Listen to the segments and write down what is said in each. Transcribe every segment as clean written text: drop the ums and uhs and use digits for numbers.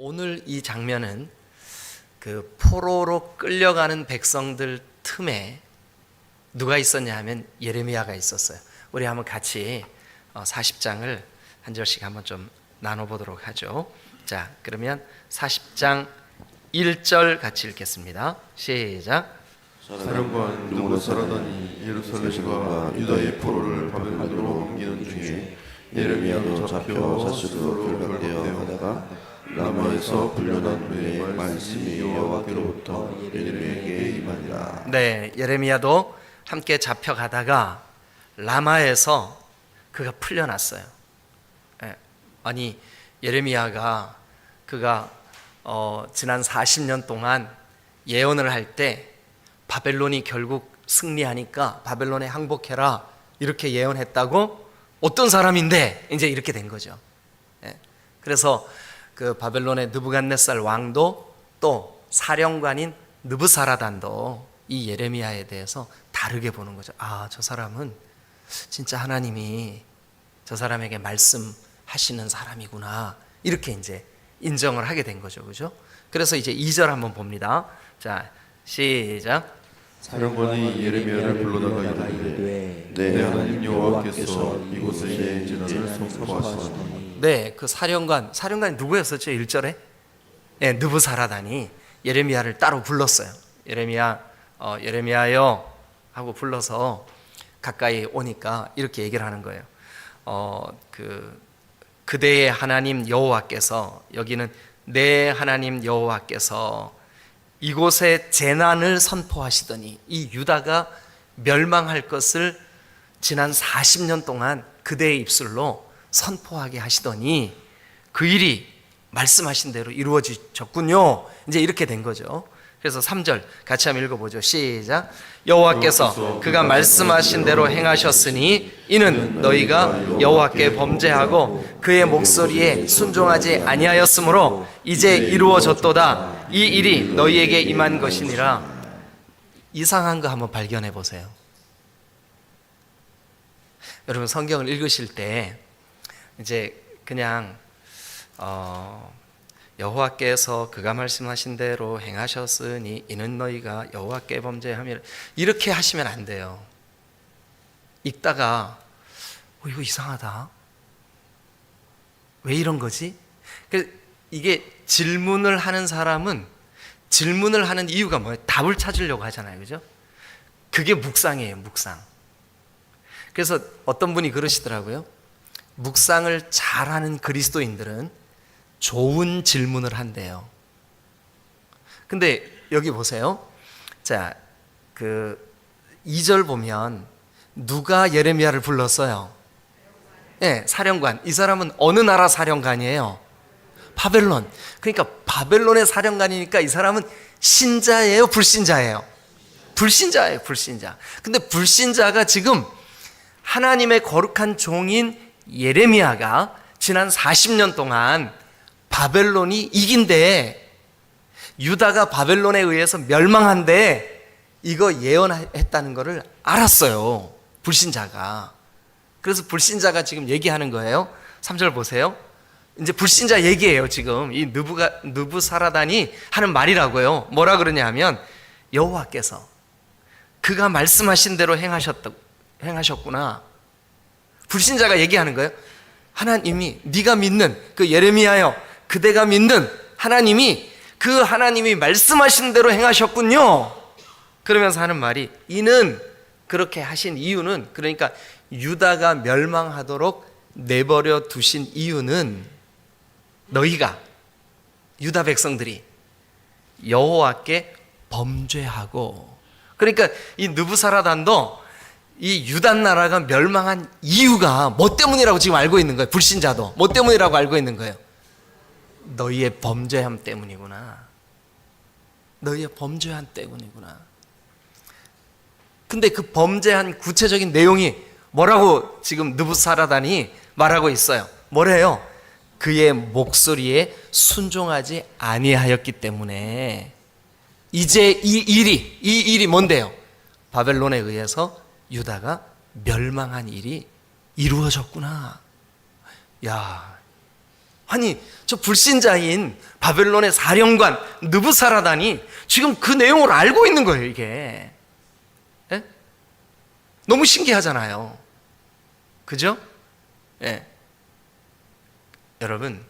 오늘 이 장면은 그 포로로 끌려가는 백성들 틈에 누가 있었냐 하면 예레미야가 있었어요. 우리 한번 같이 40장을 한 절씩 한번 좀 나눠보도록 하죠. 자, 그러면 40장 1절 같이 읽겠습니다. 시작. 사령관 느부갓네살이 예루살렘과 유다의 포로를 바벨론으로 옮기는 중에 예레미야도 잡혀 사슬로 결박되어 하다가 라마에서 풀려난 후에 말씀이 여호와께로부터 예레미야에게 임하니라. 네, 예레미야도 함께 잡혀가다가 라마에서 그가 풀려났어요. 네, 아니 예레미야가 그가 지난 40년 동안 예언을 할 때 바벨론이 결국 승리하니까 바벨론에 항복해라 이렇게 예언했다고 어떤 사람인데 이제 이렇게 된 거죠. 예. 그래서 그 바벨론의 느부갓네살 왕도 또 사령관인 느부사라단도 이 예레미야에 대해서 다르게 보는 거죠. 아, 저 사람은 진짜 하나님이 저 사람에게 말씀하시는 사람이구나 이렇게 이제 인정을 하게 된 거죠. 그죠? 그래서 이제 2절 한번 봅니다. 자, 시작. 사령관이 예레미야를 불러다가 이르되 내 하나님 여호와께서 이곳에 내 재난을 선포하시니. 네, 그 사령관이 누구였었죠? 1절에? 네, 느부사라단이 예레미야를 따로 불렀어요. 예레미야요 하고 불러서 가까이 오니까 이렇게 얘기를 하는 거예요. 그대의 하나님 여호와께서, 여기는 내 하나님 여호와께서 이곳에 재난을 선포하시더니, 이 유다가 멸망할 것을 지난 40년 동안 그대의 입술로 선포하게 하시더니 그 일이 말씀하신 대로 이루어졌군요. 이제 이렇게 된 거죠. 그래서 3절 같이 한번 읽어보죠. 시작. 여호와께서 그가 말씀하신 대로 행하셨으니 이는 너희가 여호와께 범죄하고 그의 목소리에 순종하지 아니하였으므로 이제 이루어졌도다. 이 일이 너희에게 임한 것이니라. 이상한 거 한번 발견해 보세요. 여러분 성경을 읽으실 때 이제 그냥 여호와께서 그가 말씀하신 대로 행하셨으니 이는 너희가 여호와께 범죄함이라 이렇게 하시면 안 돼요. 읽다가 이거 이상하다. 왜 이런 거지? 이게 질문을 하는 사람은 질문을 하는 이유가 뭐예요? 답을 찾으려고 하잖아요. 그죠? 그게 묵상이에요. 묵상. 그래서 어떤 분이 그러시더라고요. 묵상을 잘하는 그리스도인들은 좋은 질문을 한대요. 근데 여기 보세요. 자, 2절 보면 누가 예레미야를 불렀어요? 네, 사령관. 이 사람은 어느 나라 사령관이에요? 바벨론. 그러니까 바벨론의 사령관이니까 이 사람은 신자예요? 불신자예요? 불신자예요. 불신자. 근데 불신자가 지금 하나님의 거룩한 종인 예레미야가 지난 40년 동안 바벨론이 이긴데, 유다가 바벨론에 의해서 멸망한데 이거 예언했다는 것을 알았어요. 불신자가. 그래서 불신자가 지금 얘기하는 거예요. 3절 보세요. 이제 불신자 얘기예요. 지금 이 느부사라단이 하는 말이라고요. 뭐라 그러냐 하면 여호와께서 그가 말씀하신 대로 행하셨구나. 불신자가 얘기하는 거예요. 하나님이, 네가 믿는 그 예레미야여, 그대가 믿는 하나님이 그 하나님이 말씀하신 대로 행하셨군요. 그러면서 하는 말이, 이는 그렇게 하신 이유는, 그러니까 유다가 멸망하도록 내버려 두신 이유는 너희가, 유다 백성들이 여호와께 범죄하고, 그러니까 이 느부사라단도 이 유다 나라가 멸망한 이유가 뭐 때문이라고 지금 알고 있는 거예요. 불신자도 뭐 때문이라고 알고 있는 거예요. 너희의 범죄함 때문이구나. 너희의 범죄함 때문이구나. 근데 그 범죄한 구체적인 내용이 뭐라고 지금 느부사라단이 말하고 있어요. 뭐래요? 그의 목소리에 순종하지 아니하였기 때문에 이제 이 일이 뭔데요? 바벨론에 의해서 유다가 멸망한 일이 이루어졌구나. 야, 아니, 저 불신자인 바벨론의 사령관 느부사라단이 지금 그 내용을 알고 있는 거예요, 이게. 예? 너무 신기하잖아요. 그죠? 예. 여러분,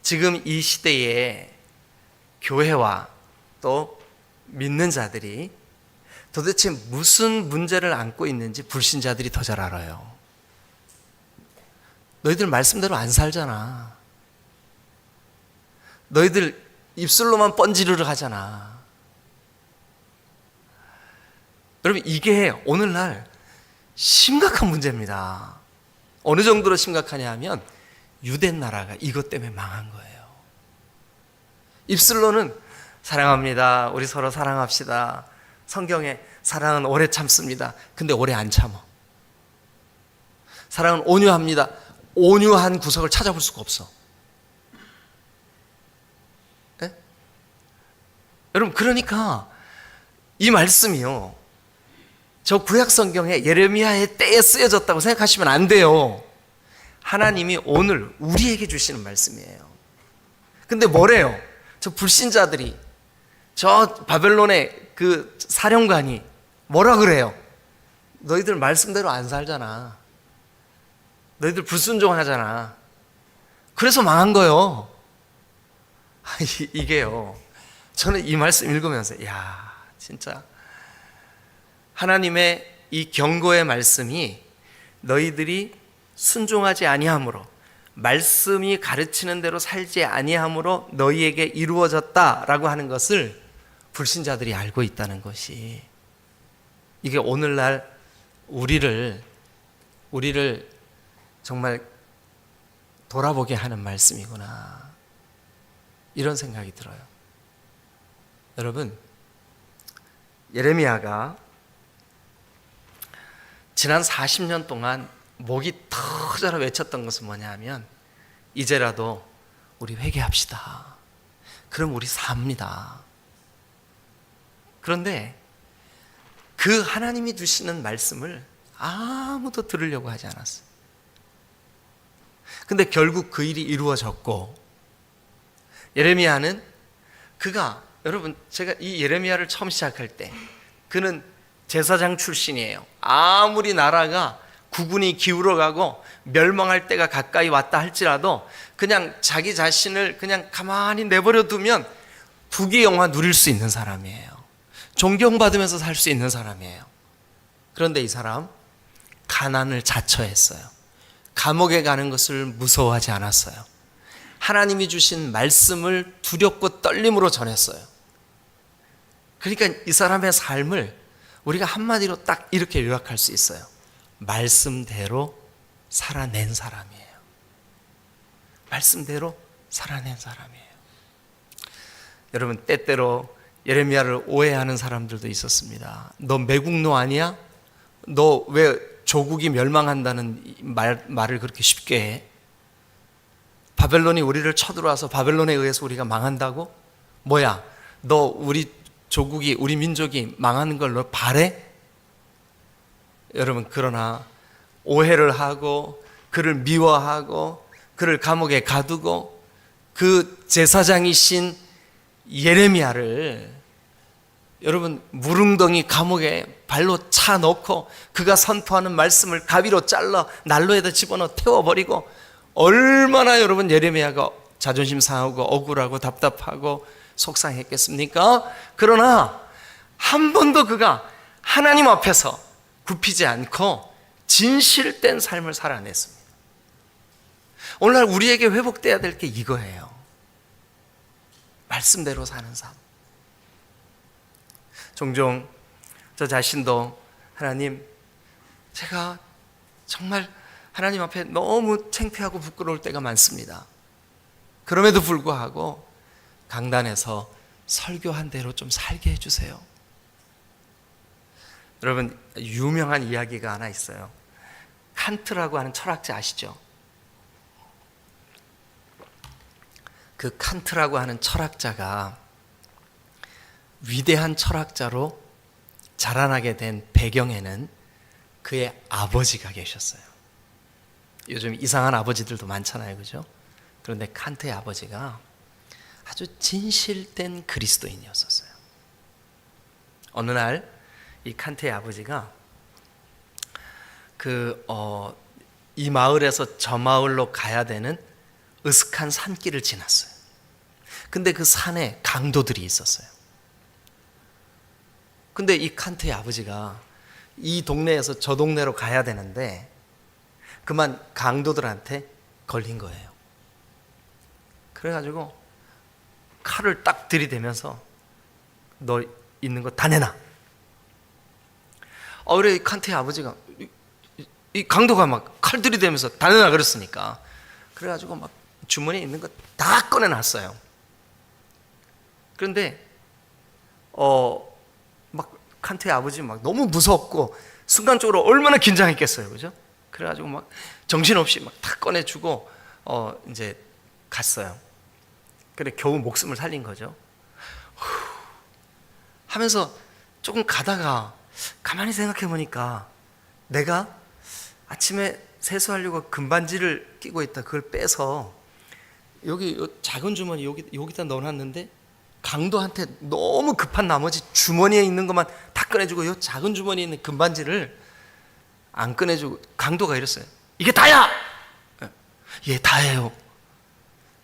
지금 이 시대에 교회와 또 믿는 자들이 도대체 무슨 문제를 안고 있는지 불신자들이 더 잘 알아요. 너희들 말씀대로 안 살잖아. 너희들 입술로만 뻔지르르 하잖아. 여러분, 이게 오늘날 심각한 문제입니다. 어느 정도로 심각하냐 하면 유대 나라가 이것 때문에 망한 거예요. 입술로는 사랑합니다. 우리 서로 사랑합시다. 성경에 사랑은 오래 참습니다. 근데 오래 안 참어. 사랑은 온유합니다. 온유한 구석을 찾아볼 수가 없어. 네? 여러분, 그러니까 이 말씀이요, 저 구약 성경에 예레미야의 때에 쓰여졌다고 생각하시면 안 돼요. 하나님이 오늘 우리에게 주시는 말씀이에요. 근데 뭐래요? 저 불신자들이, 저 바벨론의 그 사령관이 뭐라 그래요? 너희들 말씀대로 안 살잖아. 너희들 불순종하잖아. 그래서 망한 거예요. 이게요, 저는 이 말씀 읽으면서 야, 진짜 하나님의 이 경고의 말씀이 너희들이 순종하지 아니함으로, 말씀이 가르치는 대로 살지 아니함으로 너희에게 이루어졌다라고 하는 것을 불신자들이 알고 있다는 것이, 이게 오늘날 우리를 정말 돌아보게 하는 말씀이구나, 이런 생각이 들어요. 여러분, 예레미야가 지난 40년 동안 목이 터져라 외쳤던 것은 뭐냐 하면, 이제라도 우리 회개합시다. 그럼 우리 삽니다. 그런데 그 하나님이 주시는 말씀을 아무도 들으려고 하지 않았어요. 근데 결국 그 일이 이루어졌고, 예레미야는 여러분, 제가 이 예레미야를 처음 시작할 때 그는 제사장 출신이에요. 아무리 나라가 국군이 기울어가고 멸망할 때가 가까이 왔다 할지라도 그냥 자기 자신을 그냥 가만히 내버려 두면 부귀 영화 누릴 수 있는 사람이에요. 존경받으면서 살 수 있는 사람이에요. 그런데 이 사람 가난을 자처했어요. 감옥에 가는 것을 무서워하지 않았어요. 하나님이 주신 말씀을 두렵고 떨림으로 전했어요. 그러니까 이 사람의 삶을 우리가 한마디로 딱 이렇게 요약할 수 있어요. 말씀대로 살아낸 사람이에요. 말씀대로 살아낸 사람이에요. 여러분, 때때로 예레미야를 오해하는 사람들도 있었습니다. 너 매국노 아니야? 너 왜 조국이 멸망한다는 말을 그렇게 쉽게 해? 바벨론이 우리를 쳐들어와서 바벨론에 의해서 우리가 망한다고? 뭐야, 너 우리 조국이, 우리 민족이 망하는 걸 너 바래? 여러분, 그러나 오해를 하고 그를 미워하고 그를 감옥에 가두고 그 제사장이신 예레미야를 여러분 무릉덩이 감옥에 발로 차 넣고 그가 선포하는 말씀을 가위로 잘라 난로에다 집어넣어 태워버리고, 얼마나 여러분 예레미야가 자존심 상하고 억울하고 답답하고 속상했겠습니까? 그러나 한 번도 그가 하나님 앞에서 굽히지 않고 진실된 삶을 살아냈습니다. 오늘날 우리에게 회복돼야 될 게 이거예요. 말씀대로 사는 삶. 종종 저 자신도 하나님, 제가 정말 하나님 앞에 너무 창피하고 부끄러울 때가 많습니다. 그럼에도 불구하고 강단에서 설교한 대로 좀 살게 해주세요. 여러분, 유명한 이야기가 하나 있어요. 칸트라고 하는 철학자 아시죠? 그 칸트라고 하는 철학자가 위대한 철학자로 자라나게 된 배경에는 그의 아버지가 계셨어요. 요즘 이상한 아버지들도 많잖아요, 그죠? 그런데 칸트의 아버지가 아주 진실된 그리스도인이었었어요. 어느 날 이 칸트의 아버지가 이 마을에서 저 마을로 가야 되는 으슥한 산길을 지났어요. 근데 그 산에 강도들이 있었어요. 근데 이 칸트의 아버지가 이 동네에서 저 동네로 가야 되는데 그만 강도들한테 걸린 거예요. 그래가지고 칼을 딱 들이대면서 너 있는 거 다 내놔. 그래 이 칸트의 아버지가 이 강도가 막 칼 들이대면서 다 내놔 그랬으니까 그래가지고 막 주머니에 있는 거 다 꺼내놨어요. 그런데 막 칸트의 아버지 막 너무 무섭고 순간적으로 얼마나 긴장했겠어요, 그죠? 그래가지고 막 정신없이 막 다 꺼내주고 이제 갔어요. 그래 겨우 목숨을 살린 거죠. 하면서 조금 가다가 가만히 생각해 보니까 내가 아침에 세수하려고 금반지를 끼고 있다 그걸 빼서 여기 작은 주머니 여기다 넣어놨는데 강도한테 너무 급한 나머지 주머니에 있는 것만 다 꺼내주고 이 작은 주머니에 있는 금반지를 안 꺼내주고 강도가 이랬어요. 이게 다야! 예, 다예요.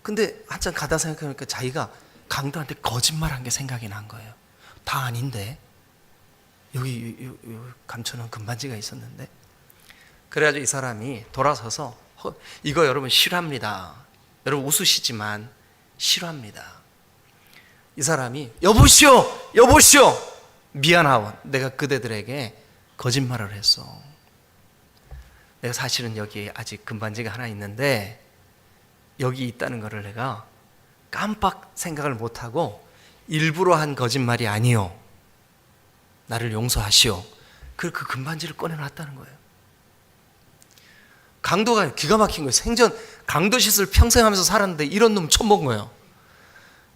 근데 한참 가다 생각해보니까 자기가 강도한테 거짓말한 게 생각이 난 거예요. 다 아닌데 여기 감춰놓은 금반지가 있었는데. 그래가지고 이 사람이 돌아서서 이거 여러분 실화입니다. 여러분 웃으시지만 실화입니다. 이 사람이 여보시오 미안하오, 내가 그대들에게 거짓말을 했어. 내가 사실은 여기 아직 금반지가 하나 있는데 여기 있다는 것을 내가 깜빡 생각을 못하고 일부러 한 거짓말이 아니요, 나를 용서하시오. 그 금반지를 꺼내놨다는 거예요. 강도가 기가 막힌 거예요. 생전 강도 짓을 평생 하면서 살았는데 이런 놈 처음 본 거예요.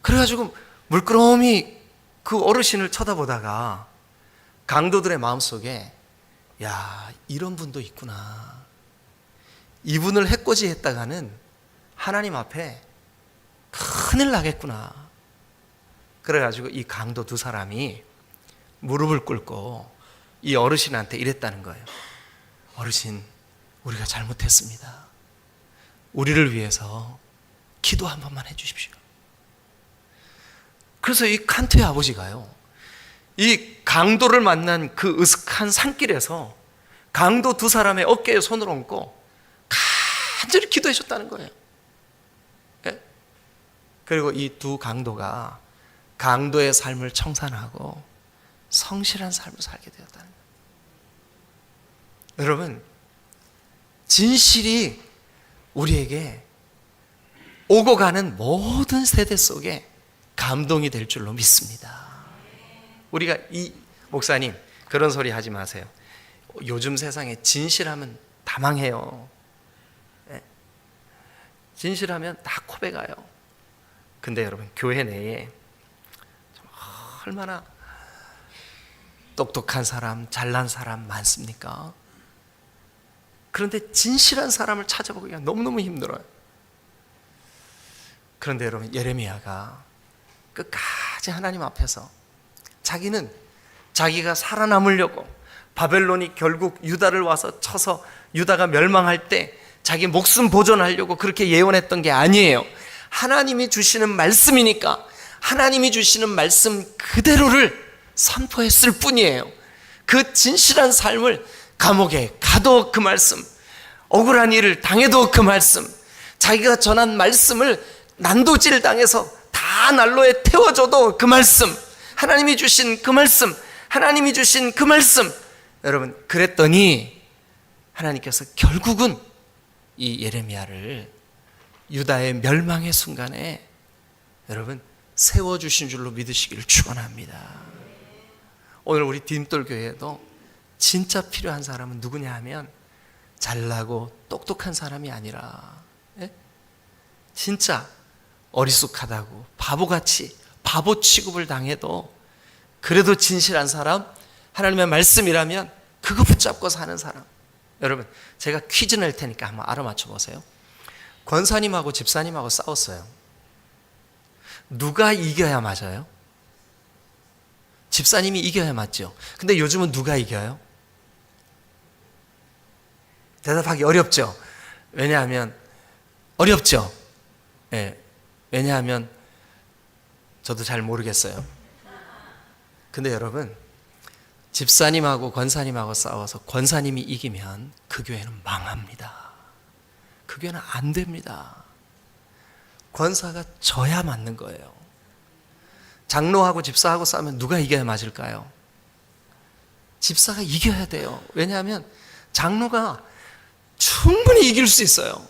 그래가지고 물끄러미 그 어르신을 쳐다보다가 강도들의 마음속에 야, 이런 분도 있구나. 이분을 해코지했다가는 하나님 앞에 큰일 나겠구나. 그래가지고 이 강도 두 사람이 무릎을 꿇고 이 어르신한테 이랬다는 거예요. 어르신, 우리가 잘못했습니다. 우리를 위해서 기도 한 번만 해주십시오. 그래서 이 칸트의 아버지가요, 이 강도를 만난 그 으슥한 산길에서 강도 두 사람의 어깨에 손을 얹고 간절히 기도해 줬다는 거예요. 예? 그리고 이 두 강도가 강도의 삶을 청산하고 성실한 삶을 살게 되었다는 거예요. 여러분, 진실이 우리에게 오고 가는 모든 세대 속에 감동이 될 줄로 믿습니다. 우리가 이 목사님 그런 소리 하지 마세요. 요즘 세상에 진실하면 다 망해요. 진실하면 다 코베가요. 근데 여러분, 교회 내에 얼마나 똑똑한 사람, 잘난 사람 많습니까? 그런데 진실한 사람을 찾아보기가 너무너무 힘들어요. 그런데 여러분, 예레미야가 끝까지 하나님 앞에서 자기는 자기가 살아남으려고 바벨론이 결국 유다를 와서 쳐서 유다가 멸망할 때 자기 목숨 보존하려고 그렇게 예언했던 게 아니에요. 하나님이 주시는 말씀이니까 하나님이 주시는 말씀 그대로를 선포했을 뿐이에요. 그 진실한 삶을 감옥에 가도 그 말씀, 억울한 일을 당해도 그 말씀, 자기가 전한 말씀을 난도질 당해서 다 난로에 태워줘도 그 말씀, 하나님이 주신 그 말씀, 하나님이 주신 그 말씀. 여러분, 그랬더니 하나님께서 결국은 이 예레미야를 유다의 멸망의 순간에 여러분 세워주신 줄로 믿으시기를 축원합니다. 오늘 우리 디딤돌교회에도 진짜 필요한 사람은 누구냐 하면 잘나고 똑똑한 사람이 아니라, 진짜 어리숙하다고 바보같이 바보 취급을 당해도 그래도 진실한 사람, 하나님의 말씀이라면 그거 붙잡고 사는 사람. 여러분, 제가 퀴즈 낼 테니까 한번 알아맞혀 보세요. 권사님하고 집사님하고 싸웠어요. 누가 이겨야 맞아요? 집사님이 이겨야 맞죠. 근데 요즘은 누가 이겨요? 대답하기 어렵죠. 왜냐하면 어렵죠. 예. 왜냐하면 저도 잘 모르겠어요. 근데 여러분, 집사님하고 권사님하고 싸워서 권사님이 이기면 그 교회는 망합니다. 그 교회는 안 됩니다. 권사가 져야 맞는 거예요. 장로하고 집사하고 싸우면 누가 이겨야 맞을까요? 집사가 이겨야 돼요. 왜냐하면 장로가 충분히 이길 수 있어요.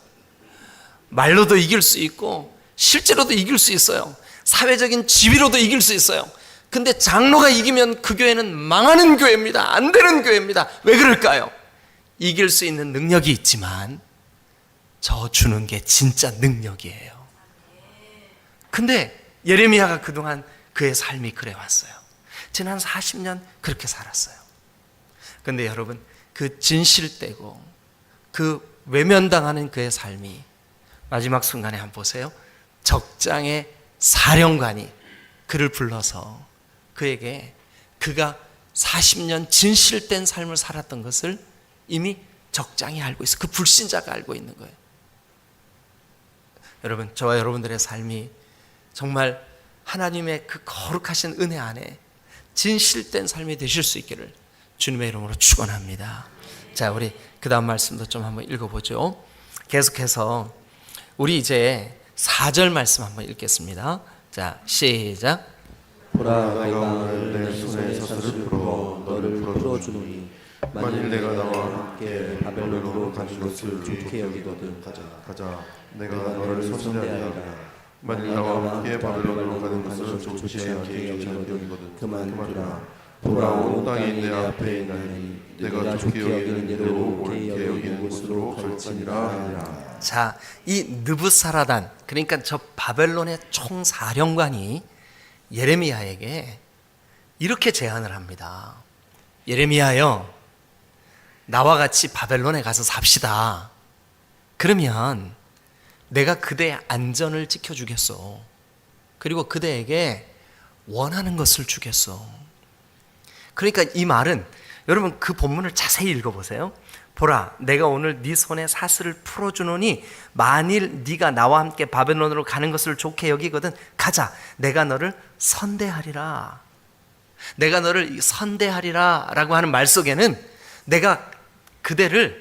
말로도 이길 수 있고 실제로도 이길 수 있어요. 사회적인 지위로도 이길 수 있어요. 근데 장로가 이기면 그 교회는 망하는 교회입니다. 안 되는 교회입니다. 왜 그럴까요? 이길 수 있는 능력이 있지만 저 주는 게 진짜 능력이에요. 근데 예레미야가 그동안 그의 삶이 그래 왔어요. 지난 40년 그렇게 살았어요. 근데 여러분, 그 진실되고 그 외면당하는 그의 삶이 마지막 순간에 한번 보세요. 적장의 사령관이 그를 불러서 그에게 그가 40년 진실된 삶을 살았던 것을 이미 적장이 알고 있어요. 그 불신자가 알고 있는 거예요. 여러분, 저와 여러분들의 삶이 정말 하나님의 그 거룩하신 은혜 안에 진실된 삶이 되실 수 있기를 주님의 이름으로 축원합니다. 자, 우리 그 다음 말씀도 좀 한번 읽어보죠. 계속해서 우리 이제 4절 말씀 한번 읽겠습니다. 자, 시작. 보라, 내가 오늘 내 손에 사슬을 풀어 너를 풀어주노니 만일 내가 나와 함께 바벨론으로 가는 것을 좋게 여기거든 가자. 내가 너를 선대하리라. 만일 나와 함께 바벨론으로 가는 것을 좋지 않게 여기거든 그만두라. 보라, 온 땅이 내 앞에 있나니 내가 좋게 여기는 대로 옳게 여기는 곳으로 갈지니라 하니라. 자, 이 느부사라단, 그러니까 저 바벨론의 총사령관이 예레미야에게 이렇게 제안을 합니다. 예레미야여, 나와 같이 바벨론에 가서 삽시다. 그러면 내가 그대의 안전을 지켜주겠소. 그리고 그대에게 원하는 것을 주겠소. 그러니까 이 말은, 여러분 그 본문을 자세히 읽어보세요. 보라, 내가 오늘 네 손에 사슬을 풀어주노니 만일 네가 나와 함께 바벨론으로 가는 것을 좋게 여기거든 가자. 내가 너를 선대하리라. 내가 너를 선대하리라 라고 하는 말 속에는 내가 그대가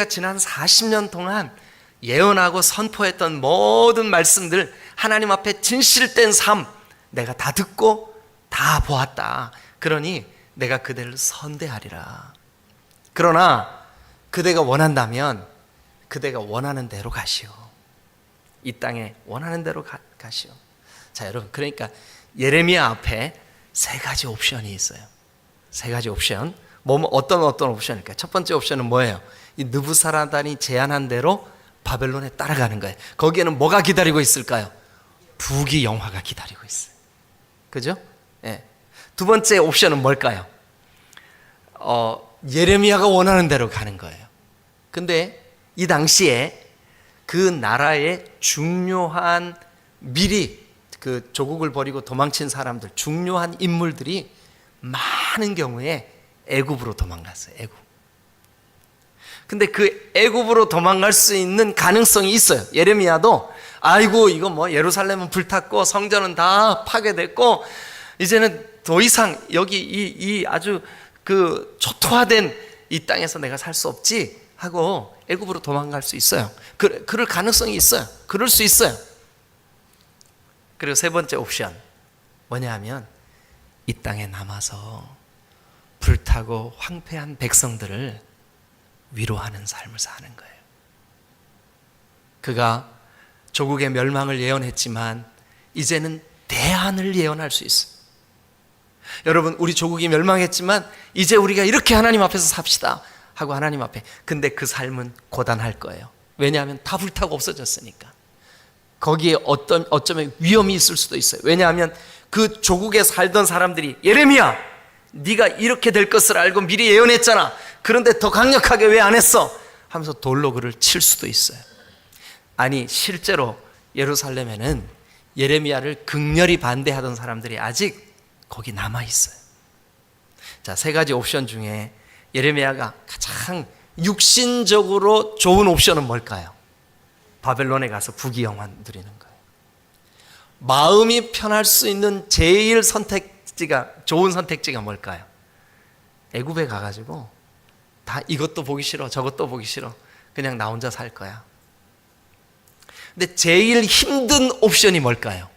지난 40년 동안 예언하고 선포했던 모든 말씀들, 하나님 앞에 진실된 삶 내가 다 듣고 다 보았다. 그러니 내가 그대를 선대하리라. 그러나 그대가 원한다면 그대가 원하는 대로 가시오. 이 땅에 원하는 대로 가시오. 자, 여러분, 그러니까 예레미야 앞에 세 가지 옵션이 있어요. 세 가지 옵션. 어떤 옵션일까요? 첫 번째 옵션은 뭐예요? 이 느부사라단이 제안한 대로 바벨론에 따라가는 거예요. 거기에는 뭐가 기다리고 있을까요? 부귀 영화가 기다리고 있어요. 그죠? 예. 두 번째 옵션은 뭘까요? 예레미야가 원하는 대로 가는 거예요. 근데 이 당시에 그 나라의 중요한 미리 그 조국을 버리고 도망친 사람들, 중요한 인물들이 많은 경우에 애굽으로 도망갔어요. 애굽. 근데 그 애굽으로 도망갈 수 있는 가능성이 있어요. 예레미야도 아이고 이거 뭐 예루살렘은 불탔고 성전은 다 파괴됐고 이제는 더 이상 여기 이 아주 그 초토화된 이 땅에서 내가 살 수 없지 하고 애굽으로 도망갈 수 있어요. 그럴 가능성이 있어요. 그럴 수 있어요. 그리고 세 번째 옵션 뭐냐 하면 이 땅에 남아서 불타고 황폐한 백성들을 위로하는 삶을 사는 거예요. 그가 조국의 멸망을 예언했지만 이제는 대안을 예언할 수 있어요. 여러분, 우리 조국이 멸망했지만 이제 우리가 이렇게 하나님 앞에서 삽시다 하고 하나님 앞에. 근데 그 삶은 고단할 거예요. 왜냐하면 다 불타고 없어졌으니까. 거기에 어쩌면 위험이 있을 수도 있어요. 왜냐하면 그 조국에 살던 사람들이 예레미야, 네가 이렇게 될 것을 알고 미리 예언했잖아. 그런데 더 강력하게 왜 안 했어? 하면서 돌로 그를 칠 수도 있어요. 아니 실제로 예루살렘에는 예레미야를 극렬히 반대하던 사람들이 아직 거기 남아 있어요. 자, 세 가지 옵션 중에 예레미야가 가장 육신적으로 좋은 옵션은 뭘까요? 바벨론에 가서 부귀영화 누리는 거예요. 마음이 편할 수 있는 제일 좋은 선택지가 뭘까요? 애굽에 가가지고 다 이것도 보기 싫어, 저것도 보기 싫어, 그냥 나 혼자 살 거야. 근데 제일 힘든 옵션이 뭘까요?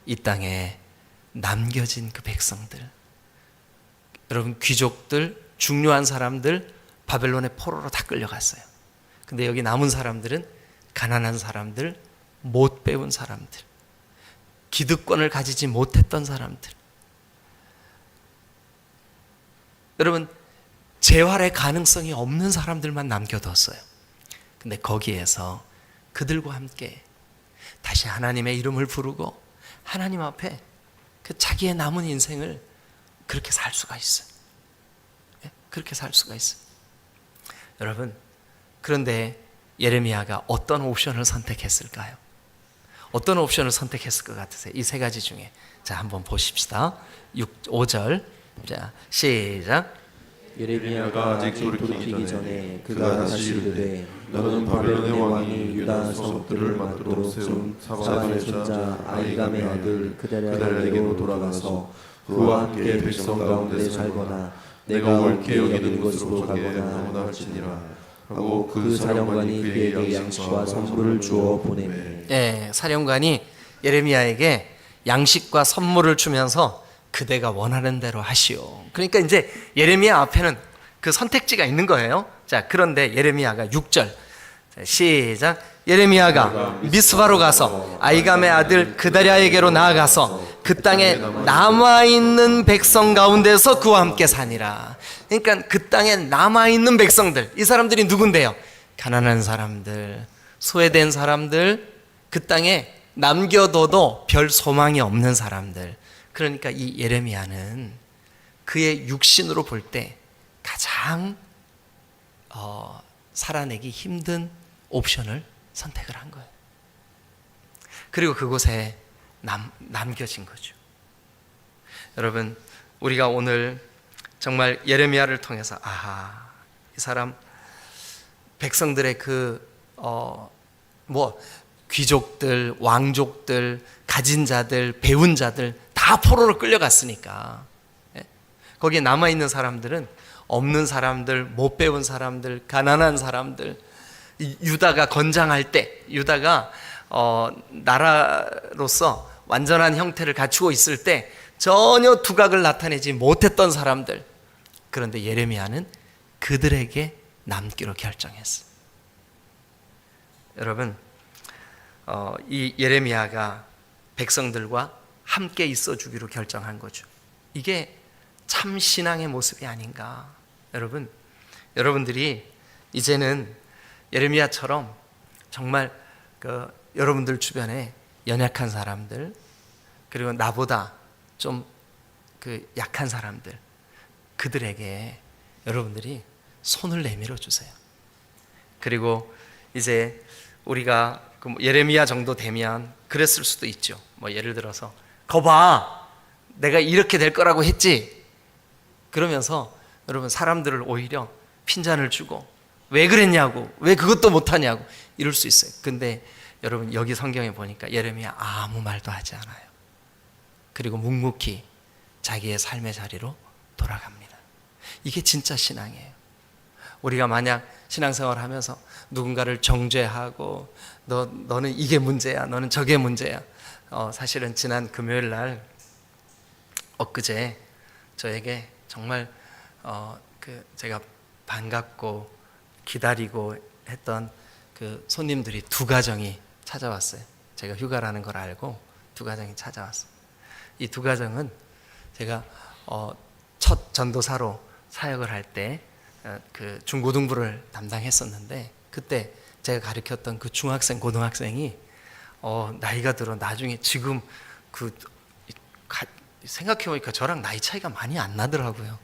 이 땅에 남겨진 그 백성들, 여러분, 귀족들, 중요한 사람들 바벨론의 포로로 다 끌려갔어요. 근데 여기 남은 사람들은 가난한 사람들, 못 배운 사람들, 기득권을 가지지 못했던 사람들. 여러분, 재활의 가능성이 없는 사람들만 남겨뒀어요. 근데 거기에서 그들과 함께 다시 하나님의 이름을 부르고 하나님 앞에 그 자기의 남은 인생을 그렇게 살 수가 있어요. 그렇게 살 수가 있어요. 여러분, 그런데 예레미야가 어떤 옵션을 선택했을까요? 어떤 옵션을 선택했을 것 같으세요? 이 세 가지 중에. 자, 한번 보십시다. 5절. 자, 시작. 예레미야가 아직 돌이키기 전에 그가 다시 이르되 너는 바벨론의 왕이 유다 성읍들을 만들도록 세운 사반의 손자 아이감의 아들 그다랴에게로 돌아가서 그와 함께 백성 가운데 살거나 내가 옳게 여기는 것으로 가거나 할지니라 하고 그 사령관이 그에게 양식과 선물을 주어 보내매. 예, 사령관이 예레미야에게 양식과 선물을 주면서 그대가 원하는 대로 하시오. 그러니까 이제 예레미야 앞에는 그 선택지가 있는 거예요. 자, 그런데 예레미야가 6절. 자, 시작. 예레미야가 미스바로 가서 아이감의 아들 그다랴에게로 나아가서 그 땅에 남아있는 백성 가운데서 그와 함께 사니라. 그러니까 그 땅에 남아있는 백성들, 이 사람들이 누군데요? 가난한 사람들, 소외된 사람들, 그 땅에 남겨둬도 별 소망이 없는 사람들. 그러니까 이 예레미야는 그의 육신으로 볼 때 가장 살아내기 힘든 옵션을 선택을 한 거예요. 그리고 그곳에 남겨진 거죠. 여러분, 우리가 오늘 정말 예레미야를 통해서 이 사람 백성들의 귀족들, 왕족들, 가진 자들, 배운 자들 다 포로로 끌려갔으니까 거기에 남아있는 사람들은 없는 사람들, 못 배운 사람들, 가난한 사람들. 유다가 건장할 때, 유다가 나라로서 완전한 형태를 갖추고 있을 때 전혀 두각을 나타내지 못했던 사람들. 그런데 예레미야는 그들에게 남기로 결정했어요. 여러분, 이 예레미야가 백성들과 함께 있어주기로 결정한 거죠. 이게 참 신앙의 모습이 아닌가. 여러분들이 이제는 예레미야처럼 정말 여러분들 주변에 연약한 사람들, 그리고 나보다 좀 약한 사람들, 그들에게 여러분들이 손을 내밀어 주세요. 그리고 이제 우리가 예레미야 정도 되면 그랬을 수도 있죠. 예를 들어서 거봐, 내가 이렇게 될 거라고 했지. 그러면서 여러분, 사람들을 오히려 핀잔을 주고 왜 그랬냐고, 왜 그것도 못하냐고 이럴 수 있어요. 근데 여러분, 여기 성경에 보니까 예레미야 아무 말도 하지 않아요. 그리고 묵묵히 자기의 삶의 자리로 돌아갑니다. 이게 진짜 신앙이에요. 우리가 만약 신앙생활을 하면서 누군가를 정죄하고 너는 이게 문제야, 너는 저게 문제야. 사실은 지난 금요일 날 엊그제 저에게 정말 제가 반갑고 기다리고 했던 그 손님들이 두 가정이 찾아왔어요. 제가 휴가라는 걸 알고 두 가정이 찾아왔어요. 이 두 가정은 제가 첫 전도사로 사역을 할 때 그 중고등부를 담당했었는데, 그때 제가 가르쳤던 그 중학생, 고등학생이 나이가 들어 나중에 지금 생각해보니까 저랑 나이 차이가 많이 안 나더라고요.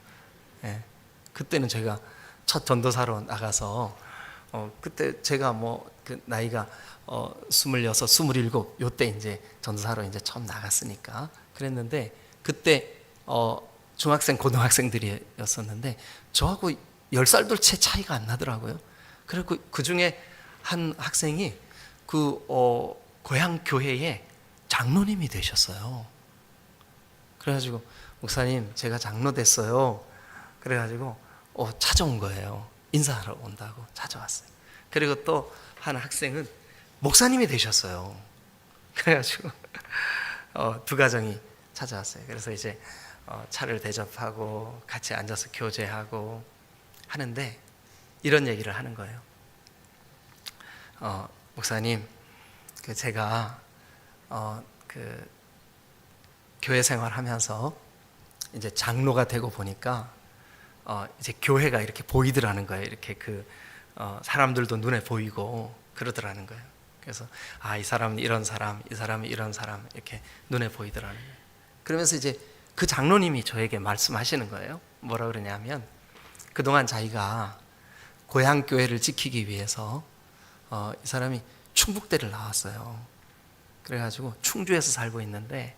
그때는 제가 첫 전도사로 나가서 그때 제가 그 나이가 26, 27 요때 이제 전도사로 이제 처음 나갔으니까 그랬는데 그때 중학생, 고등학생들이었었는데 저하고 10살도 채 차이가 안 나더라고요. 그리고 그 중에 한 학생이 그 고향 교회에 장로님이 되셨어요. 그래가지고 목사님 제가 장로 됐어요. 그래가지고 찾아온 거예요. 인사하러 온다고 찾아왔어요. 그리고 또 한 학생은 목사님이 되셨어요. 그래가지고 두 가정이 찾아왔어요. 그래서 이제 차를 대접하고 같이 앉아서 교제하고 하는데 이런 얘기를 하는 거예요. 목사님, 그 제가 그 교회 생활하면서 이제 장로가 되고 보니까 이제 교회가 이렇게 보이더라는 거예요. 이렇게 사람들도 눈에 보이고 그러더라는 거예요. 그래서 이 사람은 이런 사람, 이 사람은 이런 사람 이렇게 눈에 보이더라는 거예요. 그러면서 이제 그 장로님이 저에게 말씀하시는 거예요. 뭐라 그러냐면 그동안 자기가 고향 교회를 지키기 위해서 이 사람이 충북대를 나왔어요. 그래가지고 충주에서 살고 있는데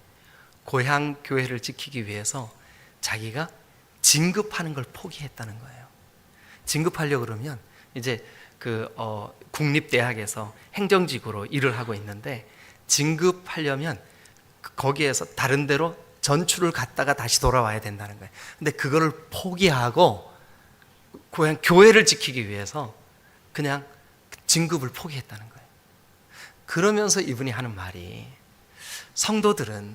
고향 교회를 지키기 위해서 자기가 진급하는 걸 포기했다는 거예요. 진급하려고 그러면 이제 국립대학에서 행정직으로 일을 하고 있는데 진급하려면 거기에서 다른 데로 전출을 갔다가 다시 돌아와야 된다는 거예요. 근데 그거를 포기하고 고향 교회를 지키기 위해서 그냥 진급을 포기했다는 거예요. 그러면서 이분이 하는 말이 성도들의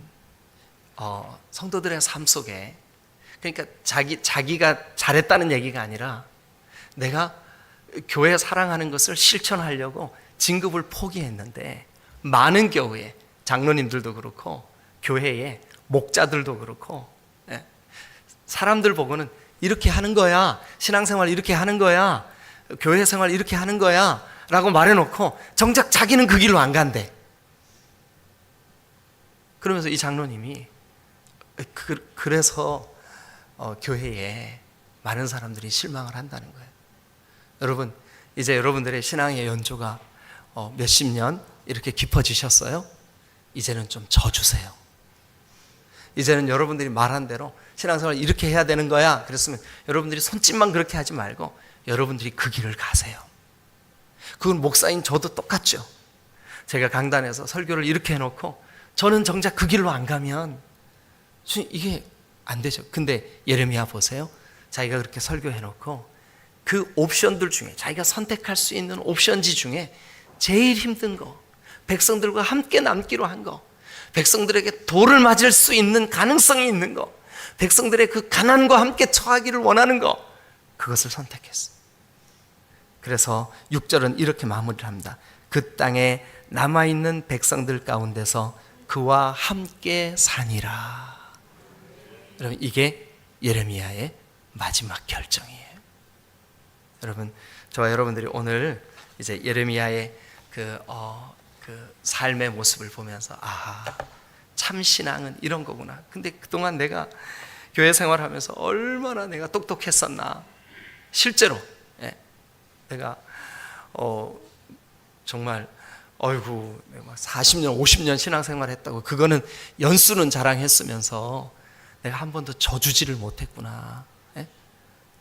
삶 속에 그러니까 자기가 잘했다는 얘기가 아니라 내가 교회 사랑하는 것을 실천하려고 진급을 포기했는데 많은 교회 장로님들도 그렇고 교회의 목자들도 그렇고 사람들 보고는 이렇게 하는 거야, 신앙생활 이렇게 하는 거야, 교회 생활 이렇게 하는 거야 라고 말해놓고 정작 자기는 그 길로 안 간대. 그러면서 이 장로님이 그래서 교회에 많은 사람들이 실망을 한다는 거예요. 여러분, 이제 여러분들의 신앙의 연조가 몇십 년 이렇게 깊어지셨어요? 이제는 좀 져주세요. 이제는 여러분들이 말한 대로 신앙생활 이렇게 해야 되는 거야 그랬으면 여러분들이 손짓만 그렇게 하지 말고 여러분들이 그 길을 가세요. 그건 목사인 저도 똑같죠. 제가 강단에서 설교를 이렇게 해놓고 저는 정작 그 길로 안 가면 이게 안 되죠. 근데 예레미야 보세요. 자기가 그렇게 설교해놓고 그 옵션들 중에 자기가 선택할 수 있는 옵션지 중에 제일 힘든 거, 백성들과 함께 남기로 한 거, 백성들에게 돌을 맞을 수 있는 가능성이 있는 거, 백성들의 그 가난과 함께 처하기를 원하는 거, 그것을 선택했어. 그래서 6절은 이렇게 마무리를 합니다. 그 땅에 남아있는 백성들 가운데서 그와 함께 사니라. 여러분, 이게 예레미야의 마지막 결정이에요. 여러분, 저와 여러분들이 오늘 이제 예레미야의 그 삶의 모습을 보면서 참 신앙은 이런 거구나. 근데 그동안 내가 교회 생활하면서 얼마나 내가 똑똑했었나. 실제로 내가 정말 내가 40년 50년 신앙생활 했다고 그거는 연수는 자랑했으면서 내가 한 번도 져주지를 못했구나.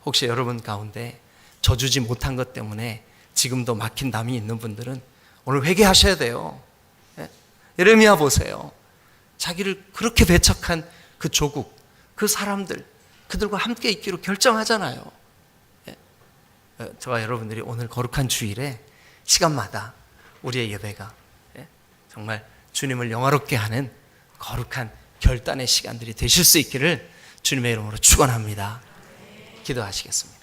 혹시 여러분 가운데 져주지 못한 것 때문에 지금도 막힌 담이 있는 분들은 오늘 회개하셔야 돼요. 예레미야 보세요. 자기를 그렇게 배척한 그 조국, 그 사람들, 그들과 함께 있기로 결정하잖아요. 저와 여러분들이 오늘 거룩한 주일에 시간마다 우리의 예배가 정말 주님을 영화롭게 하는 거룩한 결단의 시간들이 되실 수 있기를 주님의 이름으로 축원합니다. 기도하시겠습니다.